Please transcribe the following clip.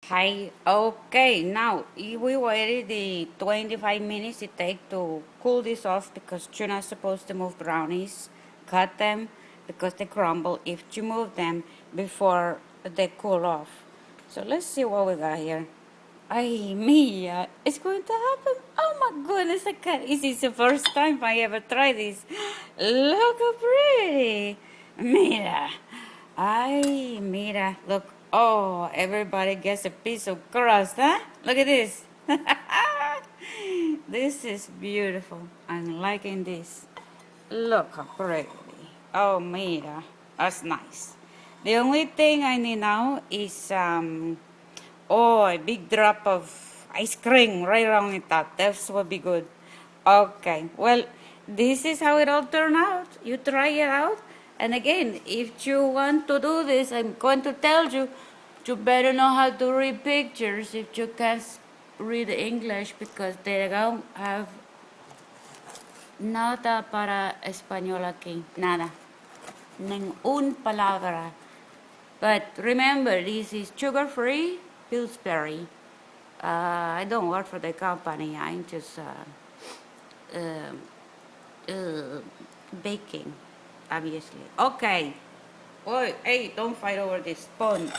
Hi. Okay, now we waited the 25 minutes it take to cool this off because you're not supposed to move brownies. Cut them because they crumble if you move them before they cool off. So let's see what we got here. Ay, Mia, it's going to happen. Oh my goodness, I can't. This is the first time I ever try this. Look how pretty. Mira. Ay, mira. Look. Oh, everybody gets a piece of crust, huh? Look at this. This is beautiful. I'm liking this. Look how pretty. Oh, mira. That's nice. The only thing I need now is oh, a big drop of ice cream right around the top. That would be good. Okay, well, this is how it all turned out. You try it out. And again, if you want to do this, I'm going to tell you, you better know how to read pictures if you can't read English because they don't have nada para español aquí. Nada. Ningún palabra. But remember, this is sugar-free Pillsbury. I don't work for the company. I'm just baking, obviously. Okay. Oh, hey, don't fight over this spoon.